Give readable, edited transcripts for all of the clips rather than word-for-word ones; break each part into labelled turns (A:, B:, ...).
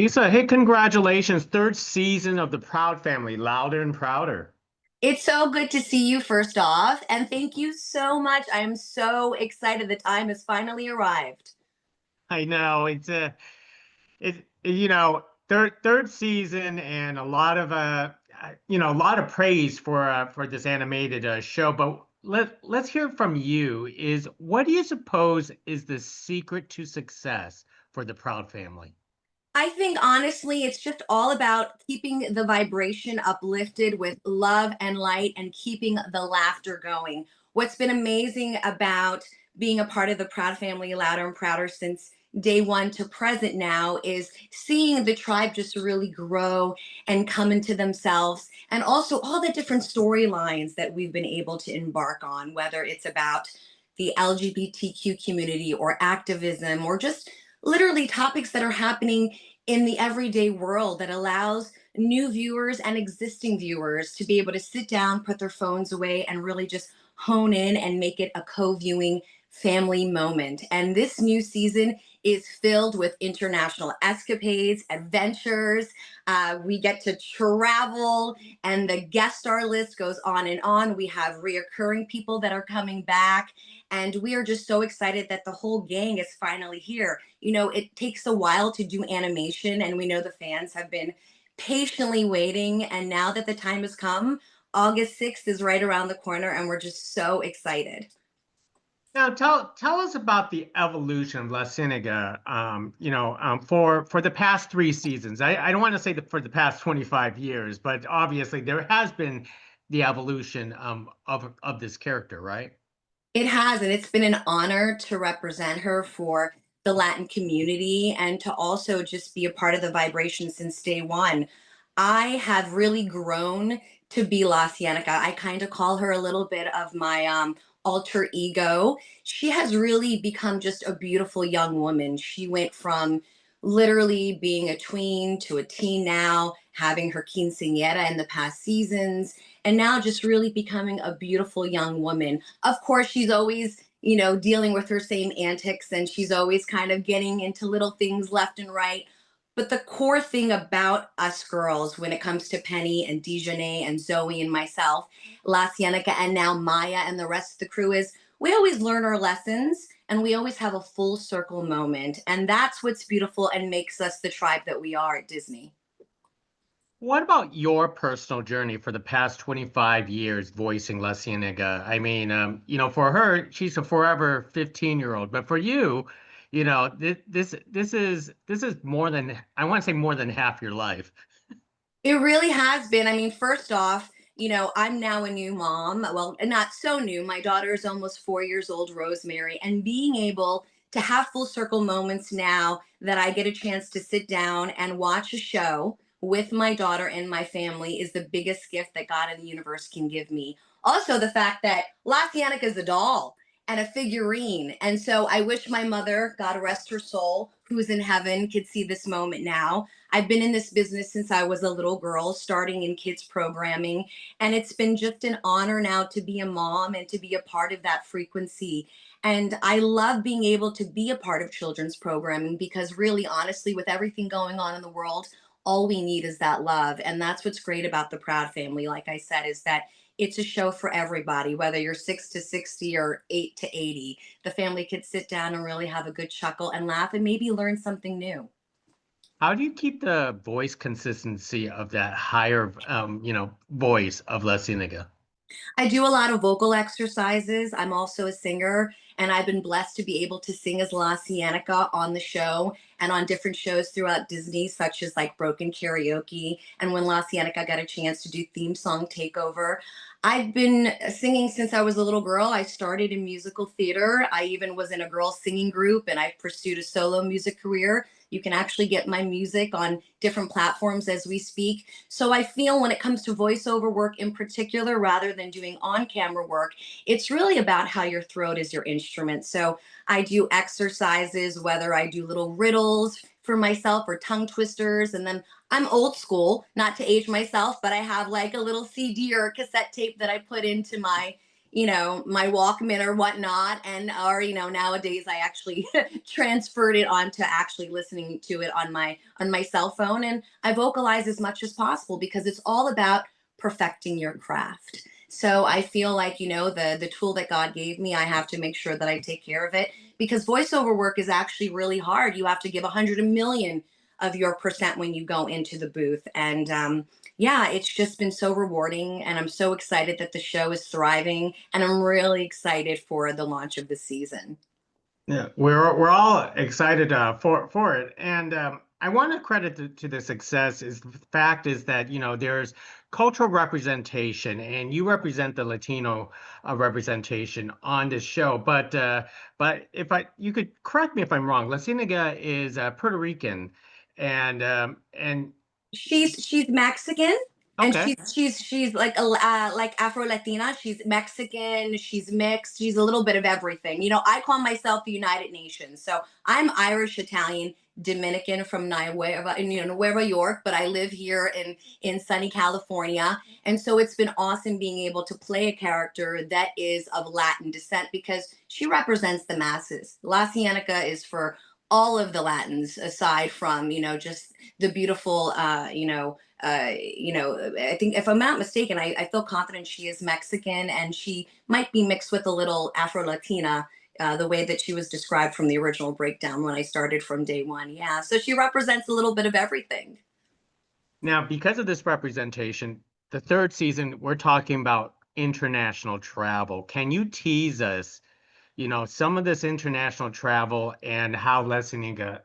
A: Alisa, hey, congratulations. Third season of the Proud Family, louder and prouder.
B: It's so good to see you first off, and thank you so much. I am so excited the time has finally arrived.
A: I know third season and a lot of a lot of praise for this animated show. But let's hear from you. Is what do you suppose is the secret to success for the Proud Family?
B: I think honestly, it's just all about keeping the vibration uplifted with love and light and keeping the laughter going. What's been amazing about being a part of the Proud Family, Louder and Prouder since day one to present now is seeing the tribe just really grow and come into themselves. And also all the different storylines that we've been able to embark on, whether it's about the LGBTQ community or activism or just literally topics that are happening in the everyday world that allows new viewers and existing viewers to be able to sit down, put their phones away, and really just hone in and make it a co-viewing family moment. And this new season is filled with international escapades, adventures. We get to travel, and the guest star list goes on and on. We have reoccurring people that are coming back, and we are just so excited that the whole gang is finally here. You know, it takes a while to do animation, and we know the fans have been patiently waiting. And now that the time has come, August 6th is right around the corner, and we're just so excited.
A: Now tell us about the evolution of LaCienega, for the past three seasons. I don't want to say that for the past 25 years, but obviously there has been the evolution of this character, right?
B: It has, and it's been an honor to represent her for the Latin community and to also just be a part of the vibration since day one. I have really grown to be La Cienega. I kind of call her a little bit of my alter ego. She has really become just a beautiful young woman. She went from literally being a tween to a teen now, having her quinceañera in the past seasons, and now just really becoming a beautiful young woman. Of course, she's always, dealing with her same antics, and she's always kind of getting into little things left and right. But the core thing about us girls, when it comes to Penny and Dijonay and Zoey and myself, La Cienega, and now Maya and the rest of the crew, is we always learn our lessons and we always have a full circle moment. And that's what's beautiful and makes us the tribe that we are at Disney.
A: What about your personal journey for the past 25 years voicing La Cienega? I mean, for her, she's a forever 15-year-old, but for you, this is more than I want to say more than half your life.
B: It really has been. I mean, first off, I'm now a new mom. Well, not so new. My daughter is almost 4 years old, Rosemary, and being able to have full circle moments now that I get a chance to sit down and watch a show with my daughter and my family is the biggest gift that God and the universe can give me. Also, the fact that La Cienega is a doll and a figurine. And so I wish my mother, God rest her soul, who's in heaven, could see this moment now. I've been in this business since I was a little girl, starting in kids programming. And it's been just an honor now to be a mom and to be a part of that frequency. And I love being able to be a part of children's programming because, really, honestly, with everything going on in the world, all we need is that love. And that's what's great about the Proud Family, like I said, is that it's a show for everybody, whether you're 6 to 60 or 8 to 80. The family could sit down and really have a good chuckle and laugh and maybe learn something new.
A: How do you keep the voice consistency of that higher, voice of La Cienega?
B: I do a lot of vocal exercises. I'm also a singer, and I've been blessed to be able to sing as La Cienega on the show and on different shows throughout Disney, such as like Broken Karaoke. And when La Cienega got a chance to do theme song takeover, I've been singing since I was a little girl. I started in musical theater. I even was in a girl singing group, and I pursued a solo music career. You can actually get my music on different platforms as we speak. So I feel when it comes to voiceover work in particular, rather than doing on camera work, it's really about how your throat is your instrument. So I do exercises, whether I do little riddles for myself or tongue twisters. And then I'm old school, not to age myself, but I have like a little CD or a cassette tape that I put into my my Walkman or whatnot. And, or, nowadays I actually transferred it onto actually listening to it on my cell phone. And I vocalize as much as possible because it's all about perfecting your craft. So I feel like, the tool that God gave me, I have to make sure that I take care of it because voiceover work is actually really hard. You have to give 100 million of your percent when you go into the booth. And yeah, it's just been so rewarding. And I'm so excited that the show is thriving. And I'm really excited for the launch of the season.
A: Yeah, we're all excited for it, and I want to credit to the success is the fact is that there's cultural representation, and you represent the Latino representation on this show. But if you could correct me if I'm wrong, LaCienega is Puerto Rican, and
B: She's Mexican, and
A: okay.
B: she's like a like Afro Latina. She's Mexican. She's mixed. She's a little bit of everything. I call myself the United Nations. So I'm Irish, Italian, Dominican from Nueva York, but I live here in sunny California. And so it's been awesome being able to play a character that is of Latin descent because she represents the masses. La Cienega is for all of the Latins aside from, just the beautiful, I think if I'm not mistaken, I feel confident she is Mexican and she might be mixed with a little Afro Latina, the way that she was described from the original breakdown when I started from day one. Yeah. So she represents a little bit of everything.
A: Now, because of this representation, the third season, we're talking about international travel. Can you tease us, some of this international travel and how Lessiniga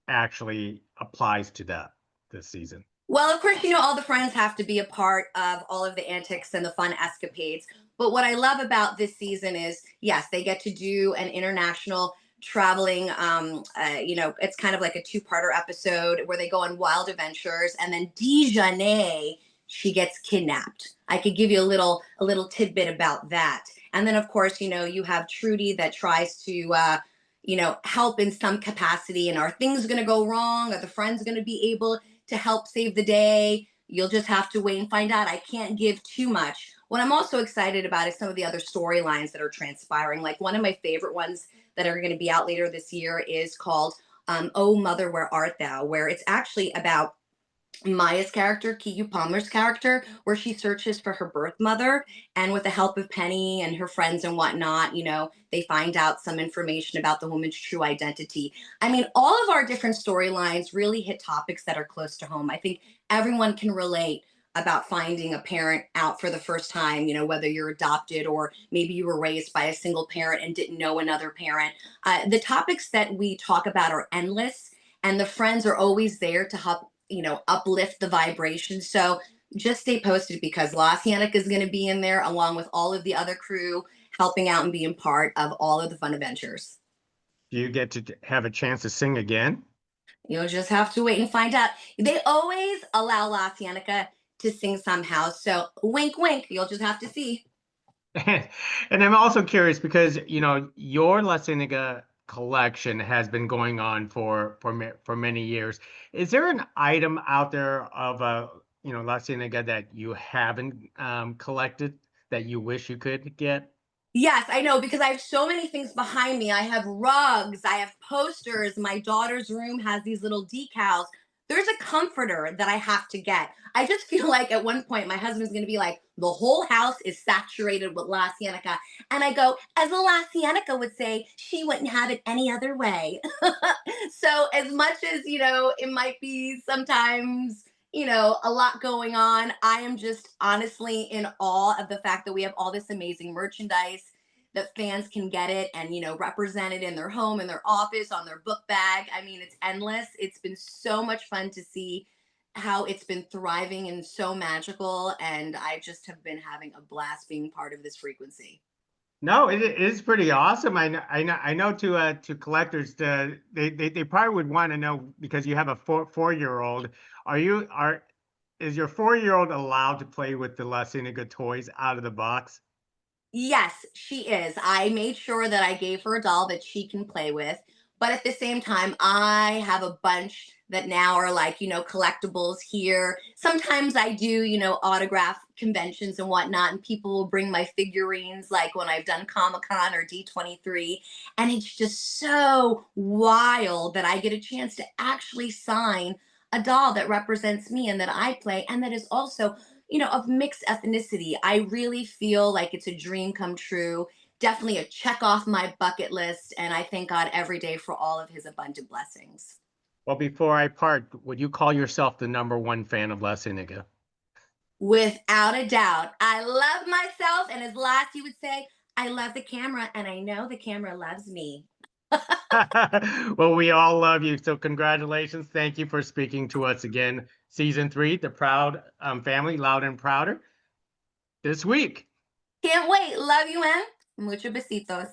A: actually applies to that this season?
B: Well, of course, all the friends have to be a part of all of the antics and the fun escapades. But what I love about this season is, yes, they get to do an international traveling. It's kind of like a two-parter episode where they go on wild adventures, and then Dijonay, she gets kidnapped. I could give you a little tidbit about that. And then, of course, you have Trudy that tries to. Help in some capacity. And are things going to go wrong? Are the friends going to be able to help save the day? You'll just have to wait and find out. I can't give too much. What I'm also excited about is some of the other storylines that are transpiring. Like one of my favorite ones that are going to be out later this year is called Oh Mother, Where Art Thou? Where it's actually about Maya's character, Kiyu Palmer's character, where she searches for her birth mother. And with the help of Penny and her friends and whatnot, they find out some information about the woman's true identity. I mean, all of our different storylines really hit topics that are close to home. I think everyone can relate about finding a parent out for the first time, whether you're adopted or maybe you were raised by a single parent and didn't know another parent. The topics that we talk about are endless, and the friends are always there to help uplift the vibration. So just stay posted because La Cienega is going to be in there along with all of the other crew helping out and being part of all of the fun adventures.
A: Do you get to have a chance to sing again?
B: You'll just have to wait and find out. They always allow La Cienega to sing somehow. So wink, wink. You'll just have to see.
A: And I'm also curious because your La Cienega collection has been going on for many years. Is there an item out there of La Cienega that you haven't collected that you wish you could get?
B: Yes, I know because I have so many things behind me. I have rugs, I have posters. My daughter's room has these little decals. There's a comforter that I have to get. I just feel like at one point my husband's going to be like, the whole house is saturated with La Cienega. And I go, as a La Cienega would say, she wouldn't have it any other way. So, as much as, it might be sometimes a lot going on. I am just honestly in awe of the fact that we have all this amazing merchandise that fans can get it and represent it in their home, in their office, on their book bag. I mean, it's endless. It's been so much fun to see how it's been thriving and so magical, and I just have been having a blast being part of this frequency.
A: No, it is pretty awesome. I know to collectors, they probably would want to know because you have a four-year-old. Is your 4-year-old allowed to play with the La Cienega toys out of the box?
B: Yes, she is. I made sure that I gave her a doll that she can play with. But at the same time, I have a bunch that now are like, collectibles here. Sometimes I do, autograph conventions and whatnot, and people will bring my figurines, like when I've done Comic-Con or D23. And it's just so wild that I get a chance to actually sign a doll that represents me and that I play, and that is also, of mixed ethnicity. I really feel like it's a dream come true, definitely a check off my bucket list. And I thank God every day for all of his abundant blessings.
A: Well, before I part, would you call yourself the #1 fan of LaCienega?
B: Without a doubt. I love myself. And as last you would say, I love the camera and I know the camera loves me.
A: Well, we all love you. So congratulations. Thank you for speaking to us again. Season 3, The Proud Family, Loud and Prouder, this week.
B: Can't wait. Love you, and mucho besitos.